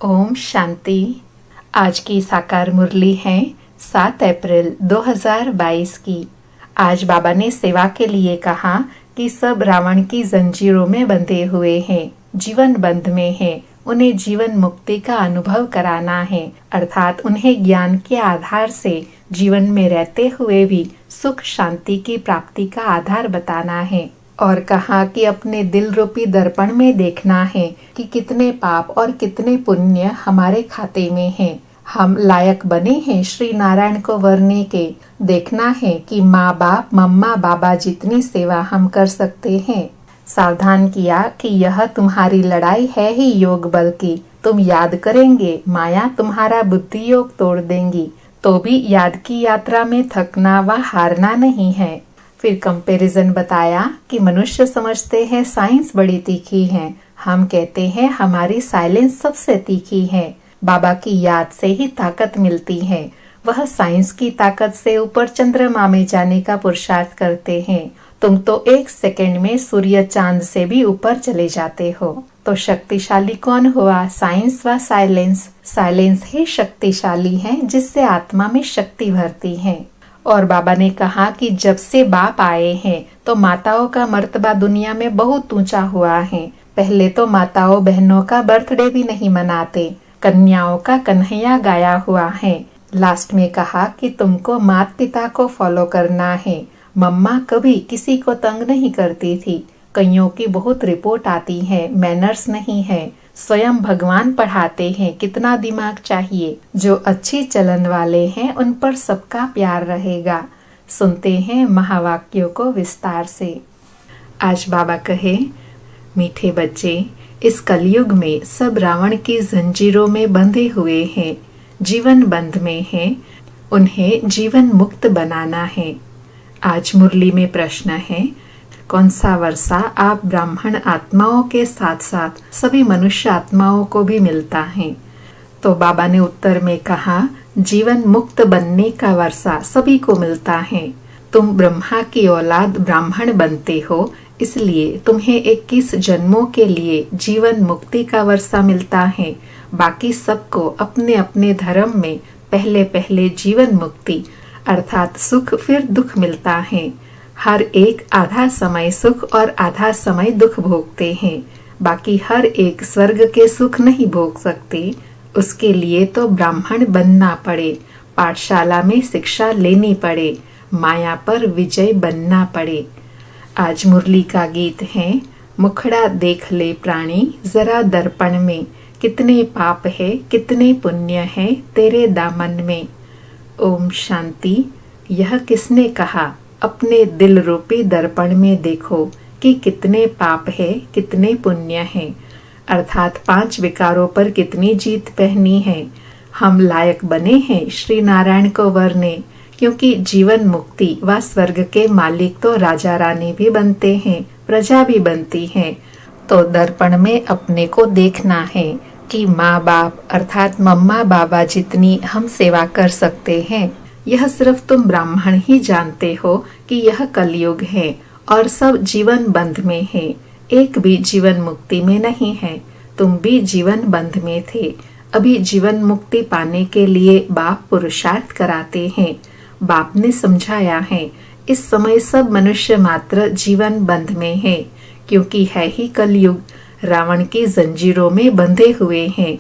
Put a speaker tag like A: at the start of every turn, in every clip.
A: ओम शांति। आज की साकार मुरली है 7 अप्रैल 2022 की। आज बाबा ने सेवा के लिए कहा कि सब रावण की जंजीरों में बंधे हुए हैं, जीवन बंध में हैं, उन्हें जीवन मुक्ति का अनुभव कराना है, अर्थात उन्हें ज्ञान के आधार से जीवन में रहते हुए भी सुख शांति की प्राप्ति का आधार बताना है। और कहा कि अपने दिल रूपी दर्पण में देखना है कि कितने पाप और कितने पुण्य हमारे खाते में हैं। हम लायक बने हैं श्री नारायण को वरने के। देखना है कि माँ बाप मम्मा बाबा जितनी सेवा हम कर सकते हैं। सावधान किया कि यह तुम्हारी लड़ाई है ही योग बल की। तुम याद करेंगे, माया तुम्हारा बुद्धि योग तोड़ देंगी, तो भी याद की यात्रा में थकना व हारना नहीं है। फिर कंपैरिजन बताया कि मनुष्य समझते हैं साइंस बड़ी तीखी है, हम कहते हैं हमारी साइलेंस सबसे तीखी है। बाबा की याद से ही ताकत मिलती है। वह साइंस की ताकत से ऊपर चंद्रमा में जाने का पुरुषार्थ करते हैं। तुम तो 1 सेकंड में सूर्य चांद से भी ऊपर चले जाते हो। तो शक्तिशाली कौन हुआ, साइंस व साइलेंस? साइलेंस ही शक्तिशाली है जिससे आत्मा में शक्ति भरती है। और बाबा ने कहा कि जब से बाप आए हैं तो माताओं का मर्तबा दुनिया में बहुत ऊंचा हुआ है। पहले तो माताओं बहनों का बर्थडे भी नहीं मनाते, कन्याओं का कन्हैया गाया हुआ है। लास्ट में कहा कि तुमको माता पिता को फॉलो करना है। मम्मा कभी किसी को तंग नहीं करती थी। कईयों की बहुत रिपोर्ट आती है, मैनर्स नहीं है। स्वयं भगवान पढ़ाते हैं, कितना दिमाग चाहिए। जो अच्छी चलन वाले हैं उन पर सबका प्यार रहेगा। सुनते हैं महावाक्यों को विस्तार से। आज बाबा कहे, मीठे बच्चे, इस कलयुग में सब रावण की जंजीरों में बंधे हुए हैं, जीवन बंध में हैं, उन्हें जीवन मुक्त बनाना है। आज मुरली में प्रश्न है, कौन सा वर्षा आप ब्राह्मण आत्माओं के साथ साथ सभी मनुष्य आत्माओं को भी मिलता है? तो बाबा ने उत्तर में कहा, जीवन मुक्त बनने का वर्षा सभी को मिलता है। तुम ब्रह्मा की औलाद ब्राह्मण बनते हो, इसलिए तुम्हें 21 जन्मों के लिए जीवन मुक्ति का वर्षा मिलता है। बाकी सबको अपने अपने धर्म में पहले पहले जीवन मुक्ति अर्थात सुख फिर दुख मिलता है। हर एक आधा समय सुख और आधा समय दुख भोगते हैं। बाकी हर एक स्वर्ग के सुख नहीं भोग सकते। उसके लिए तो ब्राह्मण बनना पड़े, पाठशाला में शिक्षा लेनी पड़े, माया पर विजय बनना पड़े। आज मुरली का गीत है, मुखड़ा देख ले प्राणी जरा दर्पण में, कितने पाप है कितने पुण्य है तेरे दामन में। ओम शांति। यह किसने कहा? अपने दिल रूपी दर्पण में देखो कि कितने पाप है कितने पुण्य है, अर्थात 5 विकारों पर कितनी जीत पहनी है। हम लायक बने हैं श्री नारायण को वरने, क्योंकि जीवन मुक्ति व स्वर्ग के मालिक तो राजा रानी भी बनते हैं, प्रजा भी बनती है। तो दर्पण में अपने को देखना है कि माँ बाप अर्थात मम्मा बाबा जितनी हम सेवा कर सकते हैं। यह सिर्फ तुम ब्राह्मण ही जानते हो कि यह कलयुग है और सब जीवन बंध में है, एक भी जीवन मुक्ति में नहीं है। तुम भी जीवन बंध में थे। अभी जीवन मुक्ति पाने के लिए बाप पुरुषार्थ कराते हैं। बाप ने समझाया है, इस समय सब मनुष्य मात्र जीवन बंध में है, क्योंकि है ही कलयुग, रावण की जंजीरों में बंधे हुए हैं।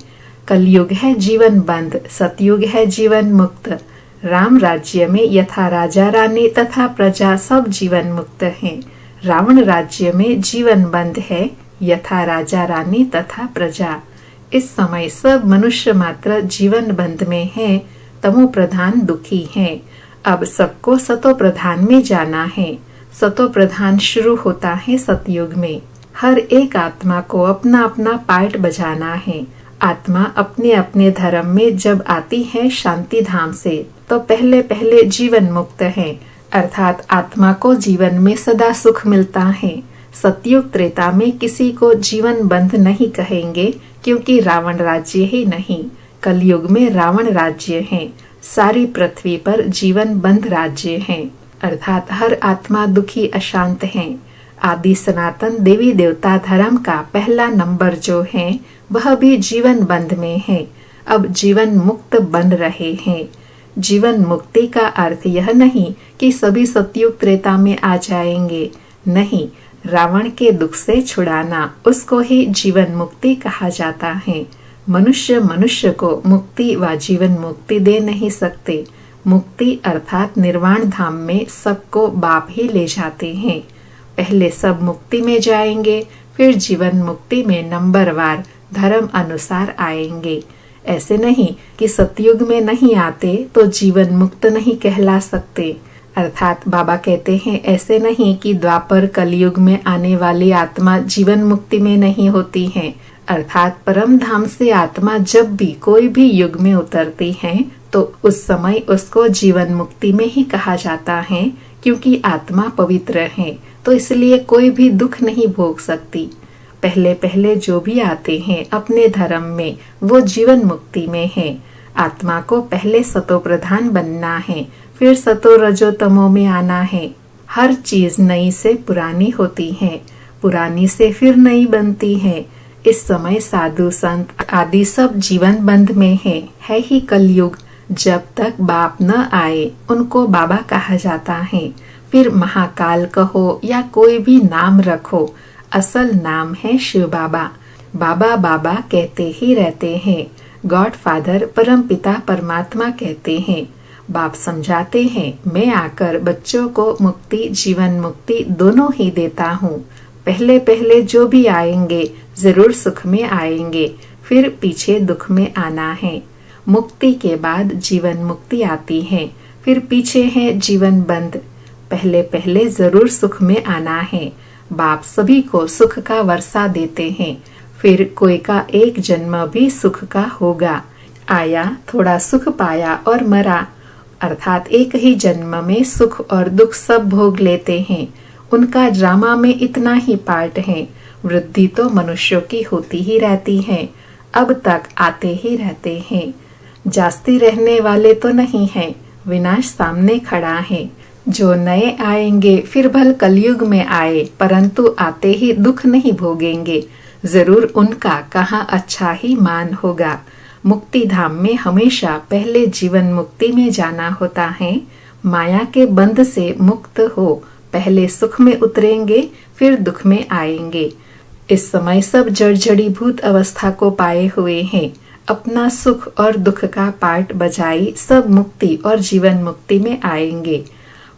A: कलयुग है जीवन बंध, सतयुग है जीवन मुक्त। राम राज्य में यथा राजा रानी तथा प्रजा सब जीवन मुक्त हैं। रावण राज्य में जीवन बंद है, यथा राजा रानी तथा प्रजा। इस समय सब मनुष्य मात्र जीवन बंद में हैं, तमो प्रधान दुखी हैं। अब सबको सतो प्रधान में जाना है। सतो प्रधान शुरू होता है सतयुग में। हर एक आत्मा को अपना अपना पार्ट बजाना है। आत्मा अपने अपने धर्म में जब आती है शांति धाम से, तो पहले पहले जीवन मुक्त है, अर्थात आत्मा को जीवन में सदा सुख मिलता है। सतयुग त्रेता में किसी को जीवन बंध नहीं कहेंगे, क्योंकि रावण राज्य ही नहीं, कलयुग में रावण राज्य है। सारी पृथ्वी पर जीवन बंध राज्य है, अर्थात हर आत्मा दुखी अशांत है। आदि सनातन देवी देवता धर्म का पहला नंबर जो है वह भी जीवन बंध में है। अब जीवन मुक्त बन रहे हैं। जीवन मुक्ति का अर्थ यह नहीं कि सभी सतयुग त्रेता में आ जाएंगे, नहीं, रावण के दुख से छुड़ाना, उसको ही जीवन मुक्ति कहा जाता है। मनुष्य मनुष्य को मुक्ति व जीवन मुक्ति दे नहीं सकते। मुक्ति अर्थात निर्वाण धाम में सबको बाप ही ले जाते हैं। पहले सब मुक्ति में जाएंगे, फिर जीवन मुक्ति में नंबरवार धर्म अनुसार आएंगे। ऐसे नहीं कि सतयुग में नहीं आते तो जीवन मुक्त नहीं कहला सकते। अर्थात बाबा कहते हैं ऐसे नहीं कि द्वापर कलयुग में आने वाली आत्मा जीवन मुक्ति में नहीं होती है। अर्थात परम धाम से आत्मा जब भी कोई भी युग में उतरती है तो उस समय उसको जीवन मुक्ति में ही कहा जाता है, क्योंकि आत्मा पवित्र है तो इसलिए कोई भी दुख नहीं भोग सकती। पहले पहले जो भी आते हैं अपने धर्म में वो जीवन मुक्ति में है। आत्मा को पहले सतो प्रधान बनना है, फिर सतो रजो तमो में आना है। हर चीज नई से पुरानी होती है, पुरानी से फिर नई बनती है। इस समय साधु संत आदि सब जीवन बंध में है ही कलयुग। जब तक बाप न आए उनको बाबा कहा जाता है। फिर महाकाल कहो या कोई भी नाम रखो, असल नाम है शिव बाबा। बाबा बाबा कहते ही रहते हैं। गॉड फादर परम पिता परमात्मा कहते हैं। बाप समझाते हैं मैं आकर बच्चों को मुक्ति जीवन मुक्ति दोनों ही देता हूँ। पहले पहले जो भी आएंगे जरूर सुख में आएंगे, फिर पीछे दुख में आना है। मुक्ति के बाद जीवन मुक्ति आती है, फिर पीछे है जीवन बंद। पहले पहले जरूर सुख में आना है। बाप सभी को सुख का वर्षा देते हैं, फिर कोई का एक जन्म भी सुख का होगा। आया, थोड़ा सुख पाया और मरा, अर्थात एक ही जन्म में सुख और दुख सब भोग लेते हैं। उनका ड्रामा में इतना ही पार्ट है। वृद्धि तो मनुष्यों की होती ही रहती है, अब तक आते ही रहते हैं। जास्ती रहने वाले तो नहीं हैं, विनाश सामने खड़ा है। जो नए आएंगे फिर भल कलयुग में आए, परंतु आते ही दुख नहीं भोगेंगे। जरूर उनका कहाँ अच्छा ही मान होगा। मुक्ति धाम में हमेशा पहले जीवन मुक्ति में जाना होता है। माया के बंध से मुक्त हो पहले सुख में उतरेंगे, फिर दुख में आएंगे। इस समय सब जड़जड़ीभूत अवस्था को पाए हुए हैं। अपना सुख और दुख का पार्ट बजाई सब मुक्ति और जीवन मुक्ति में आएंगे।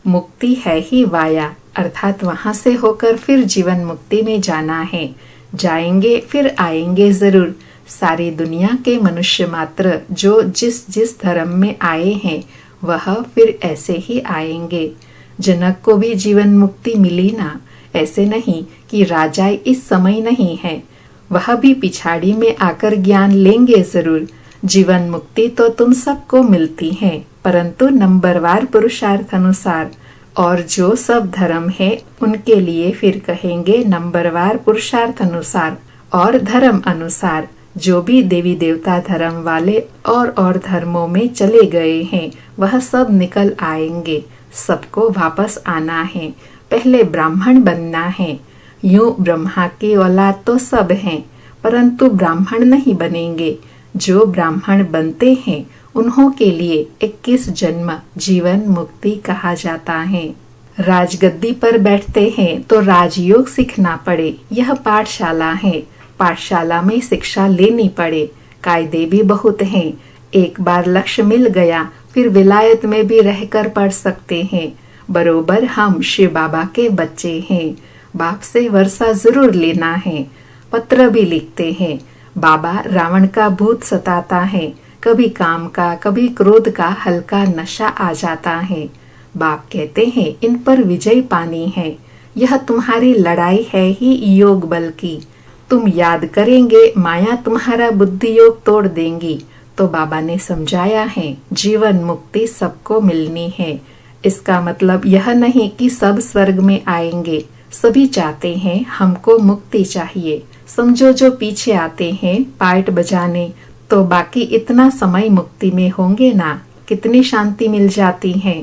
A: मुक्ति है ही वाया, अर्थात वहां से होकर फिर जीवन मुक्ति में जाना है। जाएंगे फिर आएंगे जरूर। सारी दुनिया के मनुष्य मात्र जो जिस जिस धर्म में आए हैं वह फिर ऐसे ही आएंगे। जनक को भी जीवन मुक्ति मिली ना, ऐसे नहीं कि राजा इस समय नहीं है, वह भी पिछाड़ी में आकर ज्ञान लेंगे जरूर। जीवन मुक्ति तो तुम सबको मिलती है, परंतु नंबरवार पुरुषार्थ अनुसार। और जो सब धर्म है उनके लिए फिर कहेंगे नंबरवार पुरुषार्थ अनुसार और धर्म अनुसार। जो भी देवी देवता धर्म वाले और धर्मों में चले गए हैं वह सब निकल आएंगे। सबको वापस आना है, पहले ब्राह्मण बनना है। यूं ब्रह्मा की औलाद तो सब हैं, परंतु ब्राह्मण नहीं बनेंगे। जो ब्राह्मण बनते हैं उन्हों के लिए 21 जन्म जीवन मुक्ति कहा जाता है। राजगद्दी पर बैठते हैं तो राजयोग सीखना पड़े, यह पाठशाला है। पाठशाला में शिक्षा लेनी पड़े। कायदे भी बहुत हैं। एक बार लक्ष्य मिल गया फिर विलायत में भी रहकर पढ़ सकते हैं। बरोबर हम शिव बाबा के बच्चे हैं। बाप से वर्षा जरूर लेना है। पत्र भी लिखते हैं। बाबा रावण का भूत सताता है, कभी काम का कभी क्रोध का हल्का नशा आ जाता है। बाप कहते हैं इन पर विजय पानी है। यह तुम्हारी लड़ाई है ही योग बल की। तुम याद करेंगे माया तुम्हारा बुद्धि योग तोड़ देंगी। तो बाबा ने समझाया है जीवन मुक्ति सबको मिलनी है। इसका मतलब यह नहीं कि सब स्वर्ग में आएंगे। सभी चाहते हैं हमको मुक्ति चाहिए। समझो जो पीछे आते हैं पार्ट बजाने, तो बाकी इतना समय मुक्ति में होंगे ना, कितनी शांति मिल जाती है।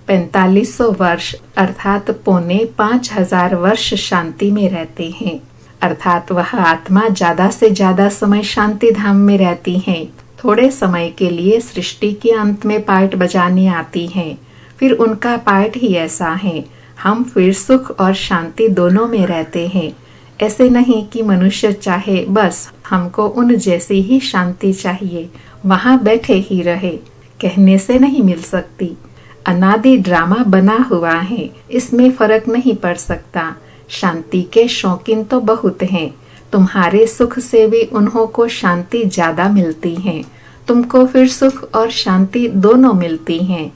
A: 4500 वर्ष अर्थात 4,500 वर्ष शांति में रहते हैं। अर्थात वह आत्मा ज्यादा से ज्यादा समय शांति धाम में रहती है। थोड़े समय के लिए सृष्टि के अंत में पार्ट बजाने आती हैं, फिर उनका पार्ट ही ऐसा है। हम फिर सुख और शांति दोनों में रहते हैं। ऐसे नहीं कि मनुष्य चाहे बस हमको उन जैसी ही शांति चाहिए, वहां बैठे ही रहे, कहने से नहीं मिल सकती। अनादि ड्रामा बना हुआ है, इसमें फर्क नहीं पड़ सकता। शांति के शौकीन तो बहुत हैं, तुम्हारे सुख से भी उन्हों को शांति ज्यादा मिलती है, तुमको फिर सुख और शांति दोनों मिलती हैं।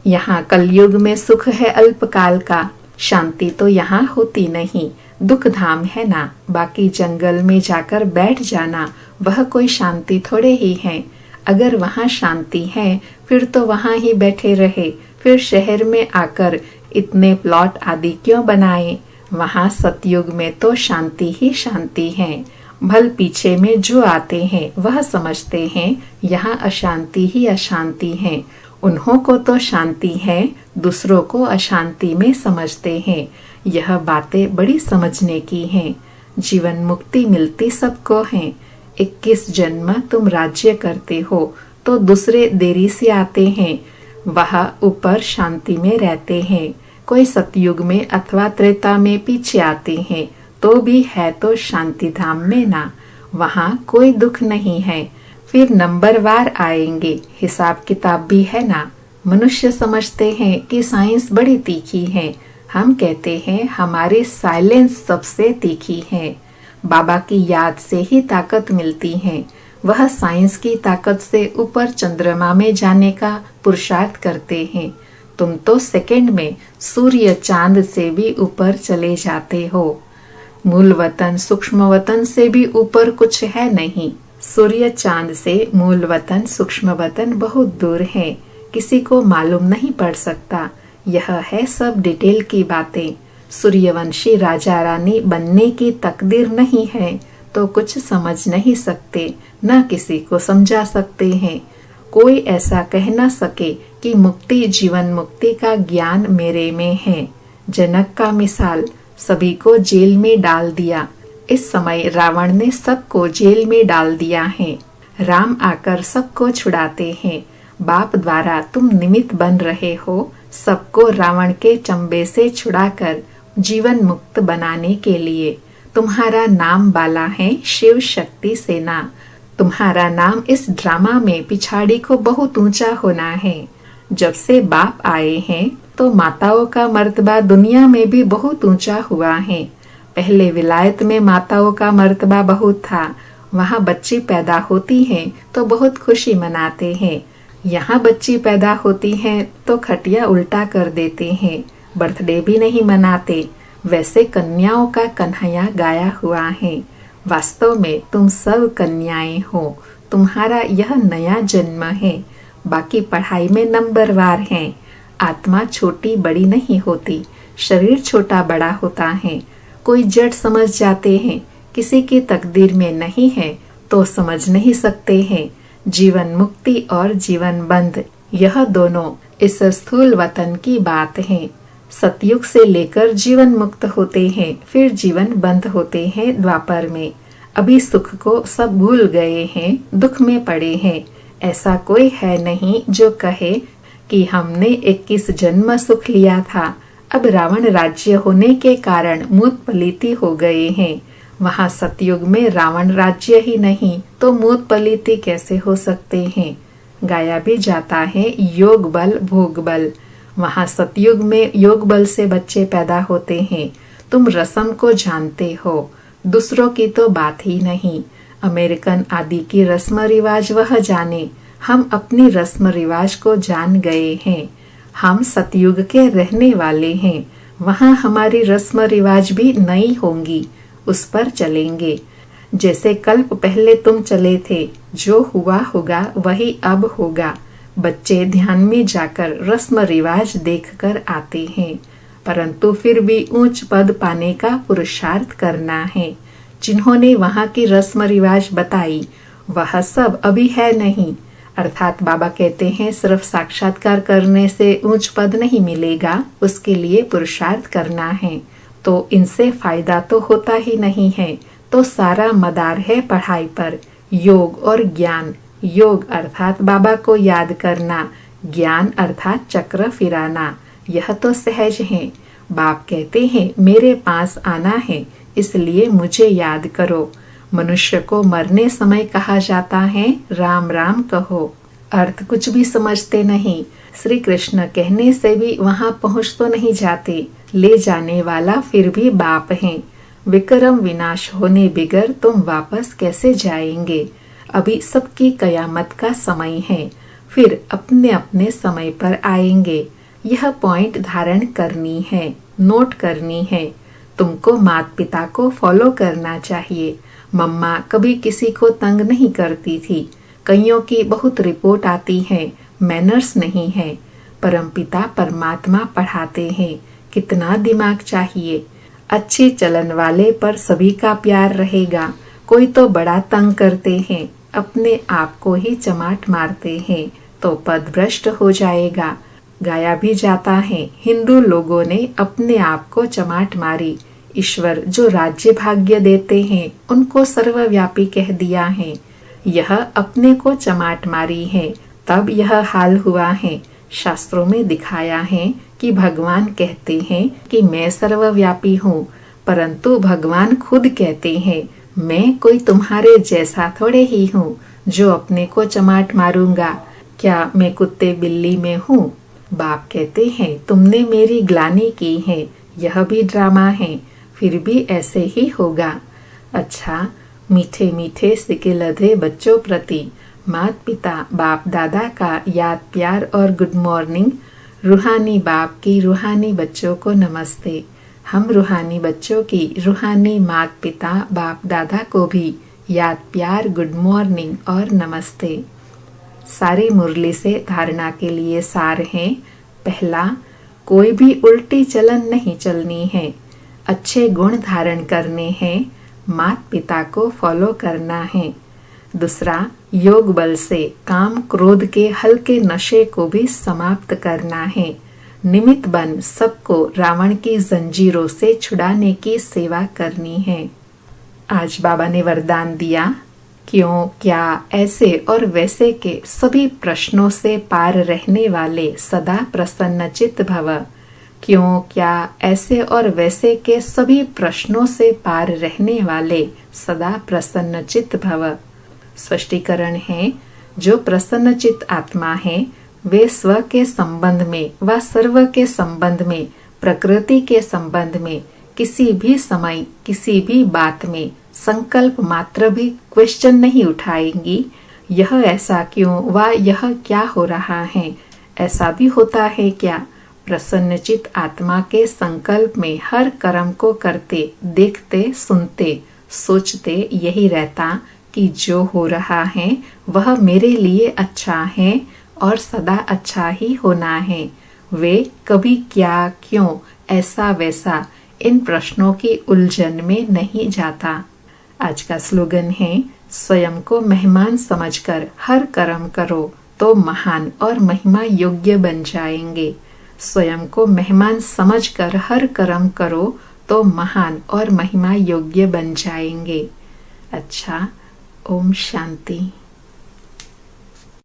A: यहाँ कलयुग में सुख है अल्पकाल का, शांति तो यहाँ होती नहीं, दुख धाम है ना। बाकी जंगल में जाकर बैठ जाना वह कोई शांति थोड़े ही है। अगर वहाँ शांति है फिर तो वहाँ ही बैठे रहे, फिर शहर में आकर इतने प्लॉट आदि क्यों बनाए। वहाँ सतयुग में तो शांति ही शांति है। भल पीछे में जो आते हैं वह समझते हैं यहाँ अशांति ही अशांति है। उन्हों को तो शांति है, दूसरों को अशांति में समझते हैं। यह बातें बड़ी समझने की हैं। जीवन मुक्ति मिलती सबको है। 21 जन्म तुम राज्य करते हो तो दूसरे देरी से आते हैं, वह ऊपर शांति में रहते हैं। कोई सतयुग में अथवा त्रेता में पीछे आते हैं तो भी है तो शांति धाम में ना, वहाँ कोई दुख नहीं है। फिर नंबरवार आएंगे, हिसाब किताब भी है ना। मनुष्य समझते हैं कि साइंस बड़ी तीखी है, हम कहते हैं हमारी साइलेंस सबसे तीखी है। बाबा की याद से ही ताकत मिलती है। वह साइंस की ताकत से ऊपर चंद्रमा में जाने का पुरुषार्थ करते हैं। तुम तो सेकंड में सूर्य चांद से भी ऊपर चले जाते हो। मूल वतन सूक्ष्म वतन से भी ऊपर कुछ है नहीं। सूर्य चांद से मूल वतन सूक्ष्म वतन बहुत दूर है, किसी को मालूम नहीं पड़ सकता। यह है सब डिटेल की बातें। सूर्यवंशी राजा रानी बनने की तकदीर नहीं है तो कुछ समझ नहीं सकते, न किसी को समझा सकते हैं। कोई ऐसा कह न सके कि मुक्ति जीवन मुक्ति का ज्ञान मेरे में है। जनक का मिसाल, सभी को जेल में डाल दिया। इस समय रावण ने सबको जेल में डाल दिया है। राम आकर सबको छुड़ाते हैं। बाप द्वारा तुम निमित्त बन रहे हो सबको रावण के चंबे से छुड़ाकर जीवन मुक्त बनाने के लिए। तुम्हारा नाम बाला है शिव शक्ति सेना। तुम्हारा नाम इस ड्रामा में पिछाड़ी को बहुत ऊंचा होना है। जब से बाप आए हैं तो माताओं का मर्तबा दुनिया में भी बहुत ऊंचा हुआ है। पहले विलायत में माताओं का मर्तबा बहुत था, वहाँ बच्ची पैदा होती है तो बहुत खुशी मनाते हैं। यहाँ बच्ची पैदा होती है तो खटिया उल्टा कर देते हैं, बर्थडे भी नहीं मनाते। वैसे कन्याओं का कन्हैया गाया हुआ है। वास्तव में तुम सब कन्याएं हो, तुम्हारा यह नया जन्म है। बाकी पढ़ाई में नंबरवार हैं। आत्मा छोटी बड़ी नहीं होती, शरीर छोटा बड़ा होता है। कोई जड़ समझ जाते हैं, किसी की तकदीर में नहीं है तो समझ नहीं सकते हैं। जीवन मुक्ति और जीवन बंध, यह दोनों इस स्थूल वतन की बात है। सतयुग से लेकर जीवन मुक्त होते हैं, फिर जीवन बंद होते हैं द्वापर में। अभी सुख को सब भूल गए हैं, दुख में पड़े हैं। ऐसा कोई है नहीं जो कहे कि हमने 21 जन्म सुख लिया था, अब रावण राज्य होने के कारण मूत पलीती हो गए हैं। वहाँ सतयुग में रावण राज्य ही नहीं तो मूत पलीती कैसे हो सकते हैं। गाया भी जाता है योग बल भोग बल। वहाँ सतयुग में योग बल से बच्चे पैदा होते हैं। तुम रस्म को जानते हो, दूसरों की तो बात ही नहीं। अमेरिकन आदि की रस्म रिवाज वह जाने, हम अपनी रस्म रिवाज को जान गए हैं। हम सतयुग के रहने वाले हैं, वहाँ हमारी रस्म रिवाज भी नई होंगी, उस पर चलेंगे। जैसे कल्प पहले तुम चले थे, जो हुआ होगा वही अब होगा। बच्चे ध्यान में जाकर रस्म रिवाज देखकर आते हैं, परंतु फिर भी ऊंच पद पाने का पुरुषार्थ करना है। जिन्होंने वहाँ की रस्म रिवाज बताई वह सब अभी है नहीं। अर्थात बाबा कहते हैं सिर्फ साक्षात्कार करने से ऊंच पद नहीं मिलेगा, उसके लिए पुरुषार्थ करना है। तो इनसे फायदा तो होता ही नहीं है, तो सारा मदार है पढ़ाई पर। योग और ज्ञान, योग अर्थात बाबा को याद करना, ज्ञान अर्थात चक्र फिराना, यह तो सहज है। बाप कहते हैं मेरे पास आना है, इसलिए मुझे याद करो। मनुष्य को मरने समय कहा जाता है राम राम कहो। अर्थ कुछ भी समझते नहीं। श्री कृष्ण कहने से भी वहां पहुंच तो नहीं जाते, ले जाने वाला फिर भी बाप है। विक्रम विनाश होने बिगर तुम वापस कैसे जाएंगे? अभी सबकी कयामत का समय है, फिर अपने अपने समय पर आएंगे। यह पॉइंट धारण करनी है, नोट करनी है। तुमको माता पिता को फॉलो करना चाहिए। मम्मा कभी किसी को तंग नहीं करती थी। कईयों की बहुत रिपोर्ट आती है, मैनर्स नहीं है। परमपिता परमात्मा पढ़ाते हैं, कितना दिमाग चाहिए। अच्छे चलन वाले पर सभी का प्यार रहेगा। कोई तो बड़ा तंग करते हैं, अपने आप को ही चमाट मारते हैं, तो पद भ्रष्ट हो जाएगा। गाया भी जाता है, हिंदू लोगों ने अपने आप को चमाट मारी। ईश्वर जो राज्य भाग्य देते हैं उनको सर्वव्यापी कह दिया है। यह अपने को चमाट मारी है, तब यह हाल हुआ है। शास्त्रों में दिखाया है कि भगवान कहते हैं कि मैं सर्वव्यापी हूँ, परंतु भगवान खुद कहते हैं मैं कोई तुम्हारे जैसा थोड़े ही हूँ जो अपने को चमाट मारूंगा। क्या मैं कुत्ते बिल्ली में हूँ? बाप कहते हैं तुमने मेरी ग्लानि की है, यह भी ड्रामा है, फिर भी ऐसे ही होगा। अच्छा, मीठे मीठे सिके लधे बच्चों प्रति माता पिता बाप दादा का याद प्यार और गुड मॉर्निंग। रूहानी बाप की रूहानी बच्चों को नमस्ते। हम रूहानी बच्चों की रूहानी माता पिता बाप दादा को भी याद प्यार गुड मॉर्निंग और नमस्ते। सारी मुरली से धारणा के लिए सार है। पहला, कोई भी उल्टी चलन नहीं चलनी है, अच्छे गुण धारण करने हैं, माता पिता को फॉलो करना है। दूसरा, योग बल से काम क्रोध के हल्के नशे को भी समाप्त करना है। निमित्त बन सबको रावण की जंजीरों से छुड़ाने की सेवा करनी है। आज बाबा ने वरदान दिया, क्यों क्या ऐसे और वैसे के सभी प्रश्नों से पार रहने वाले सदा प्रसन्नचित्त भव। क्यों क्या ऐसे और वैसे के सभी प्रश्नों से पार रहने वाले सदा प्रसन्नचित्त भव। स्पष्टीकरण है, जो प्रसन्नचित्त आत्मा है वे स्व के संबंध में व सर्व के संबंध में, प्रकृति के संबंध में किसी भी समय किसी भी बात में संकल्प मात्र भी क्वेश्चन नहीं उठाएंगी। यह ऐसा क्यों व यह क्या हो रहा है, ऐसा भी होता है क्या? प्रसन्नचित आत्मा के संकल्प में हर कर्म को करते, देखते, सुनते, सोचते यही रहता कि जो हो रहा है वह मेरे लिए अच्छा है और सदा अच्छा ही होना है। वे कभी क्या क्यों ऐसा वैसा इन प्रश्नों की उलझन में नहीं जाता। आज का स्लोगन है, स्वयं को मेहमान समझकर हर कर्म करो तो महान और महिमा योग्य बन जाएंगे। स्वयं को मेहमान समझकर हर कर्म करो तो महान और महिमा योग्य बन जाएंगे। अच्छा, ओम शांति।